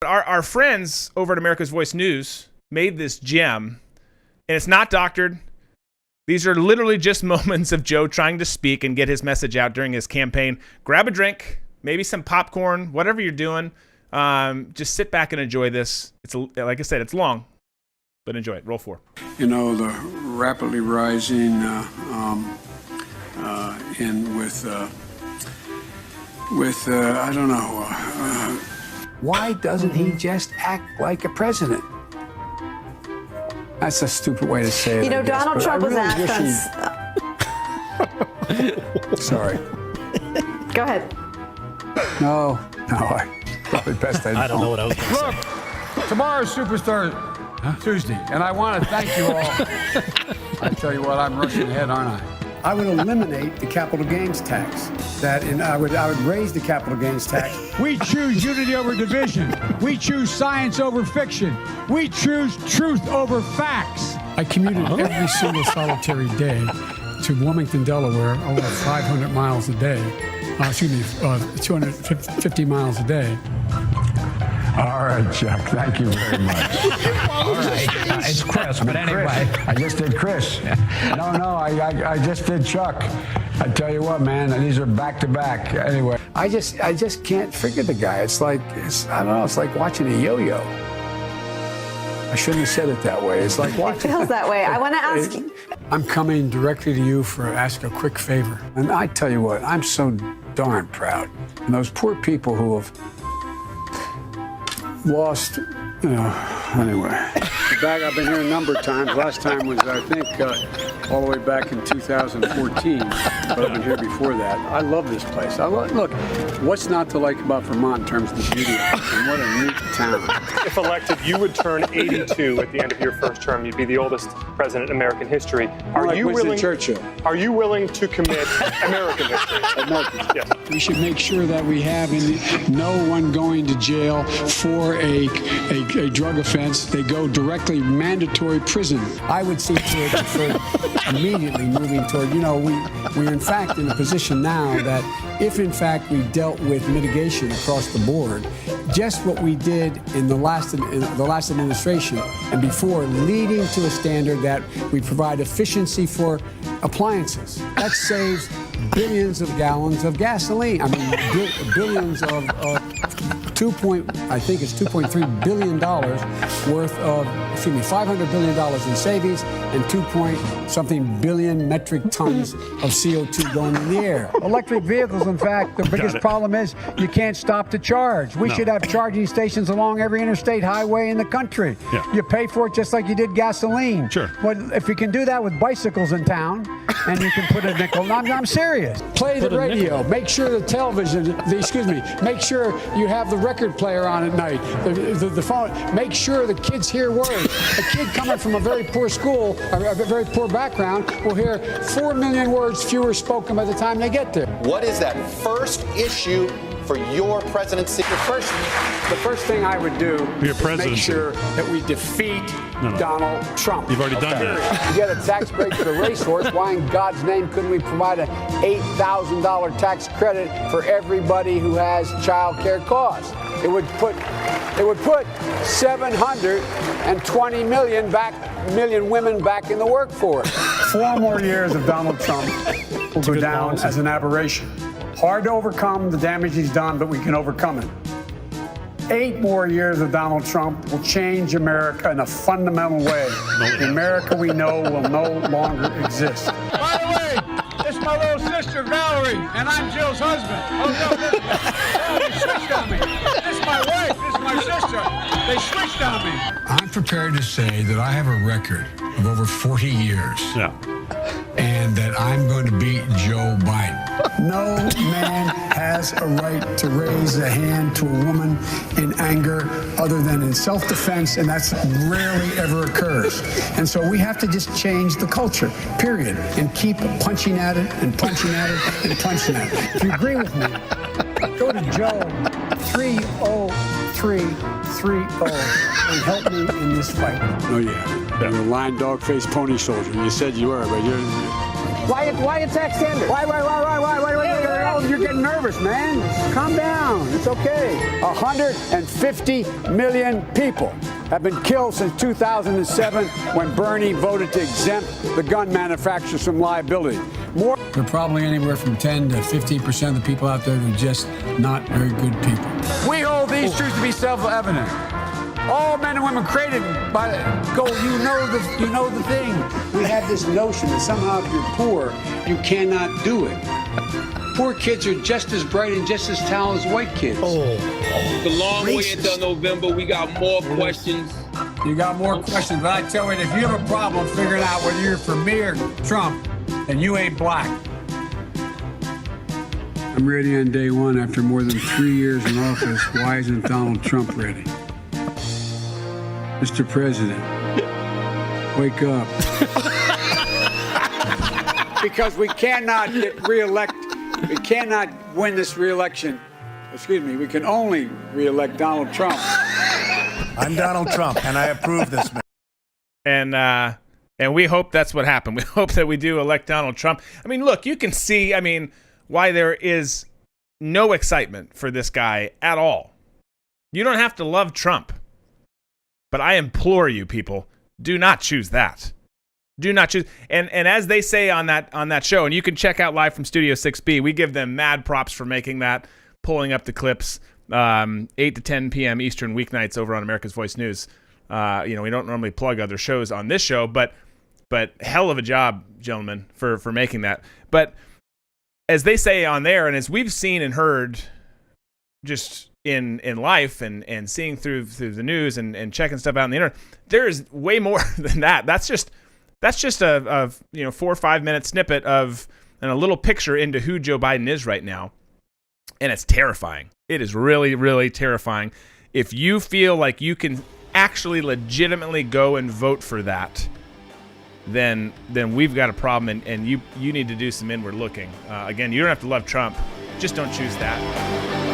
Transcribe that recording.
Our friends over at America's Voice News made this gem, and it's not doctored. These are literally just moments of Joe trying to speak and get his message out during his campaign. Grab a drink, maybe some popcorn, whatever you're doing. Just sit back and enjoy this. It's like I said, it's long, but enjoy it. Roll 4. You know, the rapidly rising I don't know. Why doesn't he just act like a president? That's a stupid way to say it. You know, Donald Trump was asked on... Sorry. Go ahead. No, probably best I don't know what I was going to say. Look, tomorrow's Superstar Tuesday, and I want to thank you all. I tell you what, I'm rushing ahead, aren't I? I would eliminate the capital gains tax. I would raise the capital gains tax. We choose unity over division. We choose science over fiction. We choose truth over facts. I commuted every single solitary day to Wilmington, Delaware, over 500 miles a day. 250 miles a day. All right, Chuck. Thank you very much. All right. It's Chris, but anyway. I just did Chris. No, I just did Chuck. I tell you what, man, these are back to back. Anyway, I just can't figure the guy. It's like watching a yo-yo. I shouldn't have said it that way. It's like watching. It feels that way. I want to ask you. I'm coming directly to you for ask a quick favor. And I tell you what, I'm so darn proud. And those poor people who have lost, anyway. I've been here a number of times. Last time was, I think, all the way back in 2014. But I've been here before that. I love this place. Look, what's not to like about Vermont in terms of the beauty of it? And what a neat town. If elected, you would turn 82 at the end of your first term. You'd be the oldest president in American history. Are you willing to commit American history? American. Yes. We should make sure that we have no one going to jail for a drug offense. They go directly mandatory prison. I would see to it for immediately moving toward, we're in fact in a position now that if in fact we dealt with mitigation across the board, just what we did in the last administration and before, leading to a standard that we provide efficiency for appliances. That saves billions of gallons of gasoline. I mean, billions of $2.3 billion worth of, $500 billion in savings and 2-point-something billion metric tons of CO2 going in the air. Electric vehicles, in fact, the biggest problem is you can't stop to charge. We should have charging stations along every interstate highway in the country. Yeah. You pay for it just like you did gasoline. Sure. But if you can do that with bicycles in town, and you can put a nickel, I'm serious. Play the radio. Make sure the television, make sure you have the record player on at night. The phone. Make sure the kids hear words. A kid coming from a very poor school, a very poor background, will hear 4 million words fewer spoken by the time they get there. What is that first issue for your presidency? The first thing I would do is make sure that we defeat Donald Trump. You've already done that. You get a tax break for the racehorse. Why in God's name couldn't we provide an $8,000 tax credit for everybody who has child care costs? It would put 720 million women back in the workforce. 4 more years of Donald Trump will go down as an aberration. Hard to overcome the damage he's done, but we can overcome it. 8 more years of Donald Trump will change America in a fundamental way. The America we know will no longer exist. By the way, this is my little sister, Valerie, and I'm Jill's husband. Oh, no, they switched on me. This is my wife, this is my sister. They switched on me. I'm prepared to say that I have a record of over 40 years. Yeah. And that I'm going to beat Joe Biden. No man has a right to raise a hand to a woman in anger other than in self-defense, and that's rarely ever occurs. And so we have to just change the culture, period, and keep punching at it and punching at it and punching at it. If you agree with me, go to Joe 30330 and help me in this fight. No, you haven't. You're a lying dog-faced pony soldier. You said you were, but you're... Why a tax standard? Why? you're getting nervous, man. Calm down. It's okay. 150 million people have been killed since 2007 when Bernie voted to exempt the gun manufacturers from liability. There are probably anywhere from 10 to 15% of the people out there who are just not very good people. We hold these truths to be self-evident. All men and women created by go. You know the thing. We have this notion that somehow if you're poor, you cannot do it. Poor kids are just as bright and just as talented as white kids. It's a long way until November. We got more questions. You got more questions, but I tell you, if you have a problem figuring out whether you're for me or Trump, then you ain't black. I'm ready on day one after more than 3 years in office. Why isn't Donald Trump ready? Mr. President, wake up. Because we cannot get reelected. We cannot win this reelection. Excuse me, we can only reelect Donald Trump. I'm Donald Trump, and I approve this, man. And we hope that's what happened. We hope that we do elect Donald Trump. I mean, look, you can see, why there is no excitement for this guy at all. You don't have to love Trump. But I implore you, people, do not choose that. Do not choose. And as they say on that show, and you can check out live from Studio 6B, we give them mad props for making that, pulling up the clips, 8 to 10 p.m. Eastern weeknights over on America's Voice News. We don't normally plug other shows on this show, but hell of a job, gentlemen, for making that. But as they say on there, and as we've seen and heard just in life and seeing through the news and checking stuff out on the internet, there is way more than that. That's just a 4 or 5 minute snippet of and a little picture into who Joe Biden is right now. And it's terrifying. It is really, really terrifying. If you feel like you can actually legitimately go and vote for that, then we've got a problem, and you need to do some inward looking. Again, you don't have to love Trump. Just don't choose that.